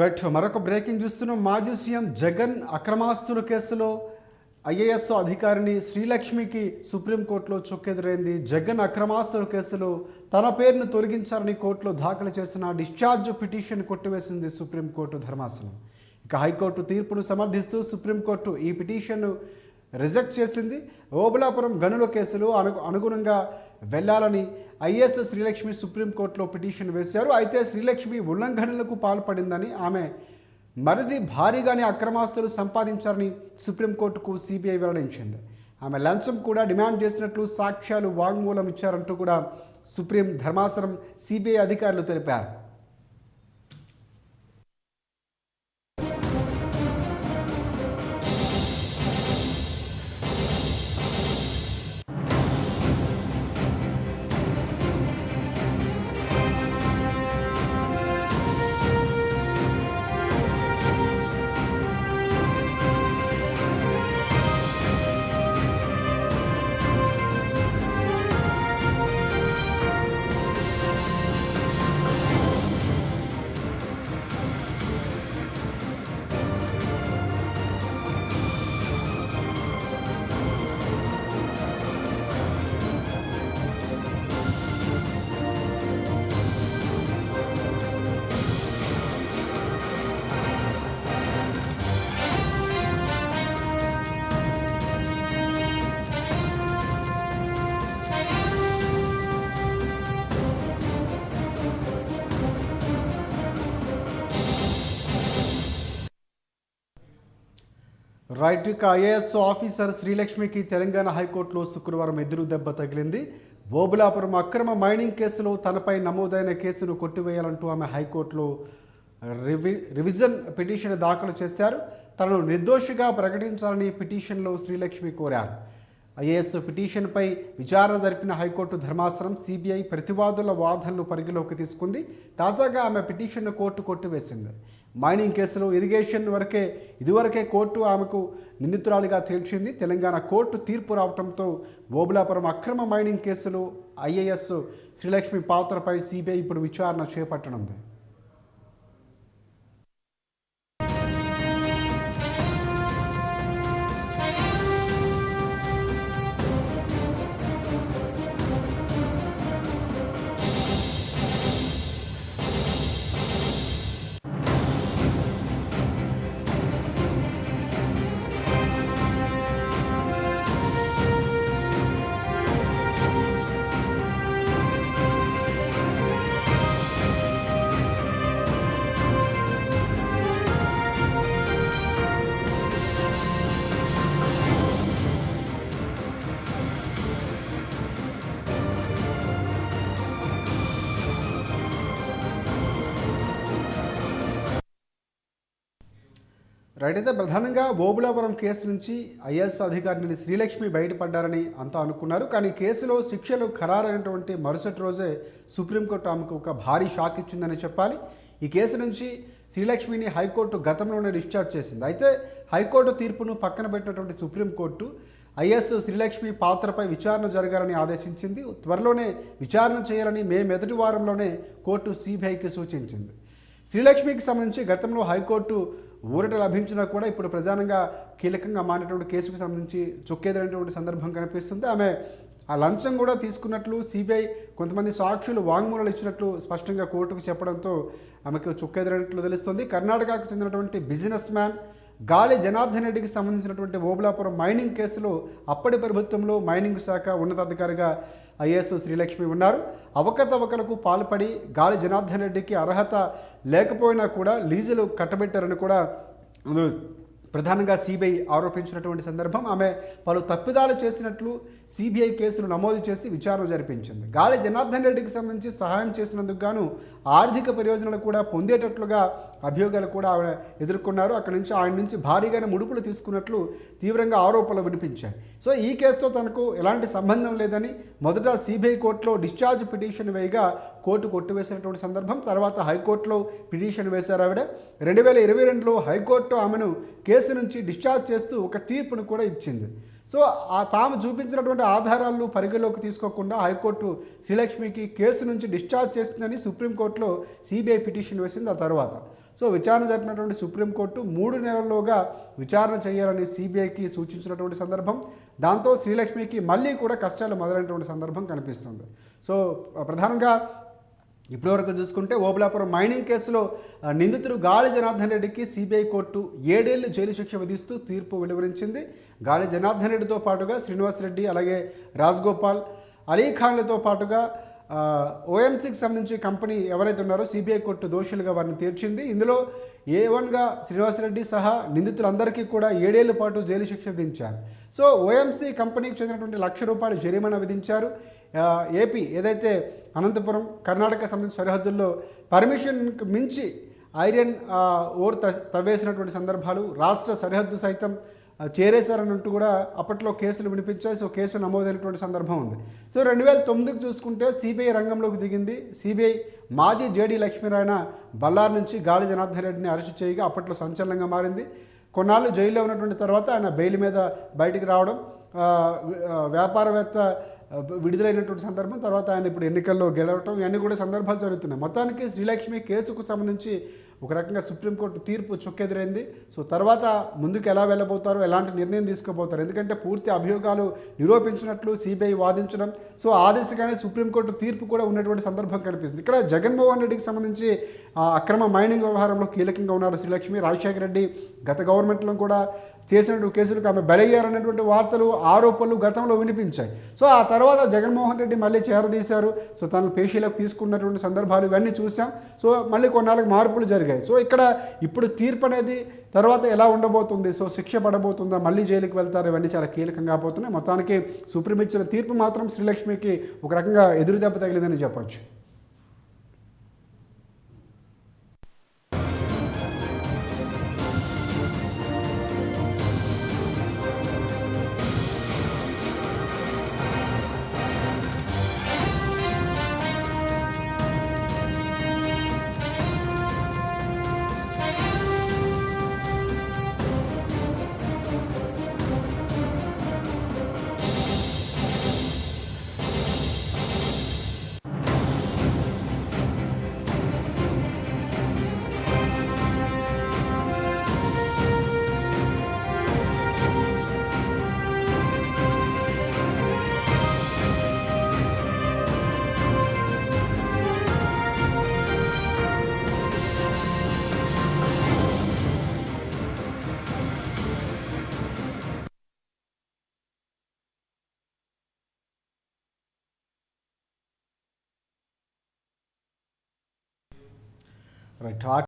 Right, మరొక breaking చూస్తున్నాం. మాజీ సీఎం జగన్ అక్రమాస్తుల కేసులో ఐఏఎస్ అధికారిని శ్రీలక్ష్మికి సుప్రీంకోర్టులో చుక్కెదురైంది. జగన్ అక్రమాస్తుల కేసులో తన పేరును తొలగించాలని కోర్టులో దాఖలు చేసిన డిశ్చార్జ్ పిటిషన్ కొట్టివేసింది సుప్రీంకోర్టు ధర్మాసనం. ఇక హైకోర్టు తీర్పును సమర్థిస్తూ సుప్రీంకోర్టు ఈ పిటిషన్ను రిజెక్ట్ చేసింది. ఓబులాపురం గనుల కేసులో అనుగుణంగా వెళ్లాలని ఐఏఎస్ శ్రీలక్ష్మి సుప్రీంకోర్టులో పిటిషన్ వేశారు. అయితే శ్రీలక్ష్మి ఉల్లంఘనలకు పాల్పడిందని, ఆమె మరిది భారీగానే అక్రమాస్తులు సంపాదించారని సుప్రీంకోర్టుకు సిబిఐ వెల్లడించింది. ఆమె లంచం కూడా డిమాండ్ చేసినట్లు సాక్ష్యాలు వాంగ్మూలం ఇచ్చారంటూ కూడా సుప్రీం ధర్మాసనం సిబిఐ అధికారులు తెలిపారు. రైట్, ఇక ఐఏఎస్ ఆఫీసర్ శ్రీలక్ష్మికి తెలంగాణ హైకోర్టులో శుక్రవారం ఎదురు దెబ్బ తగిలింది. ఓబులాపురం అక్రమ మైనింగ్ కేసులో తనపై నమోదైన కేసును కొట్టివేయాలంటూ ఆమె హైకోర్టులో రివిజన్ పిటిషన్ దాఖలు చేశారు. తనను నిర్దోషిగా ప్రకటించాలని పిటిషన్లో శ్రీలక్ష్మి కోరారు. ఐఏఎస్ పిటిషన్పై విచారణ జరిపిన హైకోర్టు ధర్మాసనం సిబిఐ ప్రతివాదుల వాదనలు పరిగణలోకి తీసుకుంది. తాజాగా ఆమె పిటిషన్ను కోర్టు కొట్టివేసింది. మైనింగ్ కేసులో ఇరిగేషన్ ఇదివరకే కోర్టు ఆమెకు నిందితురాలిగా తేల్చింది. తెలంగాణ కోర్టు తీర్పు రావడంతో ఓబులాపురం అక్రమ మైనింగ్ కేసులో ఐఏఎస్ శ్రీలక్ష్మి పాత్రపై సిబిఐ ఇప్పుడు విచారణ చేపట్టనుంది. రైట్, అయితే ప్రధానంగా ఓబులాపురం కేసు నుంచి ఐఏఎస్ అధికారిని శ్రీలక్ష్మి బయటపడ్డారని అంతా అనుకున్నారు. కానీ కేసులో శిక్షలు ఖరారైనటువంటి మరుసటి రోజే సుప్రీంకోర్టు ఆమెకు ఒక భారీ షాక్ ఇచ్చిందని చెప్పాలి. ఈ కేసు నుంచి శ్రీలక్ష్మిని హైకోర్టు గతంలోనే డిశ్చార్జ్ చేసింది. అయితే హైకోర్టు తీర్పును పక్కన పెట్టినటువంటి సుప్రీంకోర్టు ఐఏఎస్ శ్రీలక్ష్మి పాత్రపై విచారణ జరగాలని ఆదేశించింది. త్వరలోనే విచారణ చేయాలని మే మొదటి వారంలోనే కోర్టు సిబిఐకి సూచించింది. శ్రీలక్ష్మికి సంబంధించి గతంలో హైకోర్టు ఊరట లభించినా కూడా ఇప్పుడు ప్రధానంగా కీలకంగా మారినటువంటి కేసుకు సంబంధించి చుక్కెదిరినటువంటి సందర్భం కనిపిస్తుంది. ఆమె ఆ లంచం కూడా తీసుకున్నట్లు సిబిఐ కొంతమంది సాక్షులు వాంగ్మూలాలు ఇచ్చినట్లు స్పష్టంగా కోర్టుకు చెప్పడంతో ఆమెకు చుక్కెదిరినట్లు తెలుస్తుంది. కర్ణాటకకు చెందినటువంటి బిజినెస్ మ్యాన్ గాలి జనార్దన్ రెడ్డికి సంబంధించినటువంటి ఓబులాపురం మైనింగ్ కేసులో అప్పటి ప్రభుత్వంలో మైనింగ్ శాఖ ఉన్నతాధికారిగా ఐఏఎస్ శ్రీలక్ష్మి ఉన్నారు. అవకతవకలకు పాల్పడి గాలి జనార్దన్ రెడ్డికి అర్హత లేకపోయినా కూడా లీజులు కట్టబెట్టారని కూడా అందులో ప్రధానంగా సిబిఐ ఆరోపించినటువంటి సందర్భం. ఆమె పలు తప్పిదాలు చేసినట్లు సిబిఐ కేసులు నమోదు చేసి విచారణ జరిపించింది. గాలి జనార్దన్ రెడ్డికి సంబంధించి సహాయం చేసినందుకు గాను ఆర్థిక ప్రయోజనాలు కూడా పొందేటట్లుగా అభియోగాలు కూడా ఆవిడ ఎదుర్కొన్నారు. అక్కడి నుంచి ఆయన నుంచి భారీగానే ముడుపులు తీసుకున్నట్లు తీవ్రంగా ఆరోపణలు వినిపించాయి. సో ఈ కేసుతో తనకు ఎలాంటి సంబంధం లేదని మొదట సిబిఐ కోర్టులో డిశ్చార్జ్ పిటిషన్ వేయగా కోర్టు కొట్టివేసినటువంటి సందర్భం. తర్వాత హైకోర్టులో పిటిషన్ వేశారు ఆవిడ. 2022లో హైకోర్టు ఆమెను కేసు నుంచి డిశ్చార్జ్ చేస్తూ ఒక తీర్పును కూడా ఇచ్చింది. సో తాము చూపించినటువంటి ఆధారాలను పరిగణలోకి తీసుకోకుండా హైకోర్టు శ్రీలక్ష్మికి కేసు నుంచి డిశ్చార్జ్ చేస్తుందని సుప్రీంకోర్టులో సిబిఐ పిటిషన్ వేసింది. ఆ తర్వాత సో విచారణ జరిపినటువంటి సుప్రీంకోర్టు 3 నెలల్లోగా విచారణ చేయాలని సిబిఐకి సూచించినటువంటి సందర్భం. దాంతో శ్రీలక్ష్మికి మళ్ళీ కూడా కష్టాలు మొదలైనటువంటి సందర్భం కనిపిస్తుంది. సో ప్రధానంగా ఇప్పటివరకు చూసుకుంటే ఓబులాపురం మైనింగ్ కేసులో నిందితుడు గాలి జనార్దన్ రెడ్డికి సిబిఐ కోర్టు 7 ఏళ్లు జైలు శిక్ష విధిస్తూ తీర్పు వెలువరించింది. గాలి జనార్దన్ రెడ్డితో పాటుగా శ్రీనివాసరెడ్డి, అలాగే రాజగోపాల్, అలీఖాన్లతో పాటుగా ఓఎంసీకి సంబంధించి కంపెనీ ఎవరైతే ఉన్నారో సిబిఐ కోర్టు దోషులుగా వారిని తీర్చింది. ఇందులో A1గా శ్రీనివాసరెడ్డి సహా నిందితులందరికీ కూడా 7 ఏళ్ల పాటు జైలు శిక్ష విధించారు. సో ఓఎంసీ కంపెనీకి చెందినటువంటి ₹1,00,000 జరిమానా విధించారు. ఏపీ ఏదైతే అనంతపురం కర్ణాటక సంబంధించిన సరిహద్దుల్లో పర్మిషన్కి మించి ఐరన్ ఓర్ తవ్వేసినటువంటి సందర్భాలు, రాష్ట్ర సరిహద్దు సైతం చేరేశారనంటూ కూడా అప్పట్లో కేసులు వినిపించాయి. సో కేసు నమోదైనటువంటి సందర్భం ఉంది. సో 2009కి చూసుకుంటే సిబిఐ రంగంలోకి దిగింది. సిబిఐ మాజీ జేడీ లక్ష్మీనారాయణ బళ్ళారి నుంచి గాలి జనార్దన్ రెడ్డిని అరెస్ట్ చేయగా అప్పట్లో సంచలనంగా మారింది. కొన్నాళ్ళు జైల్లో ఉన్నటువంటి తర్వాత ఆయన బెయిల్ మీద బయటికి రావడం, వ్యాపారవేత్త విడుదలైనటువంటి సందర్భం, తర్వాత ఆయన ఇప్పుడు ఎన్నికల్లో గెలవటం, ఇవన్నీ కూడా సందర్భాలు జరుగుతున్నాయి. మొత్తానికి శ్రీలక్ష్మి కేసుకు సంబంధించి ఒక రకంగా సుప్రీంకోర్టు తీర్పు చుక్కెదిరైంది. సో తర్వాత ముందుకు ఎలా వెళ్ళబోతారో, ఎలాంటి నిర్ణయం తీసుకోబోతారు, ఎందుకంటే పూర్తి అభియోగాలు నిరూపించినట్లు సిబిఐ వాదించడం, సో ఆ దిశగానే సుప్రీంకోర్టు తీర్పు కూడా ఉన్నటువంటి సందర్భం కనిపిస్తుంది. ఇక్కడ జగన్మోహన్ రెడ్డికి సంబంధించి అక్రమ మైనింగ్ వ్యవహారంలో కీలకంగా ఉన్నారు శ్రీలక్ష్మి. రాజశేఖర రెడ్డి గత గవర్నమెంట్లో కూడా చేసినటువంటి కేసులకు ఆమె బలయ్యారనేటువంటి వార్తలు, ఆరోపణలు గతంలో వినిపించాయి. సో ఆ తర్వాత జగన్మోహన్ రెడ్డి మళ్ళీ చేరదీశారు. సో తన పేషీలకు తీసుకున్నటువంటి సందర్భాలు ఇవన్నీ చూసాం. సో మళ్ళీ కొన్నాళ్ళకి మార్పులు జరిగాయి. సో ఇక్కడ ఇప్పుడు తీర్పు అనేది తర్వాత ఎలా ఉండబోతుంది, సో శిక్ష పడబోతుందా, మళ్ళీ జైలుకి వెళ్తారు, ఇవన్నీ చాలా కీలకంగా పోతున్నాయి. మొత్తానికి సుప్రీం ఇచ్చిన తీర్పు మాత్రం శ్రీలక్ష్మికి ఒక రకంగా ఎదురు దెబ్బ తగిలిందని చెప్పొచ్చు. రైట్.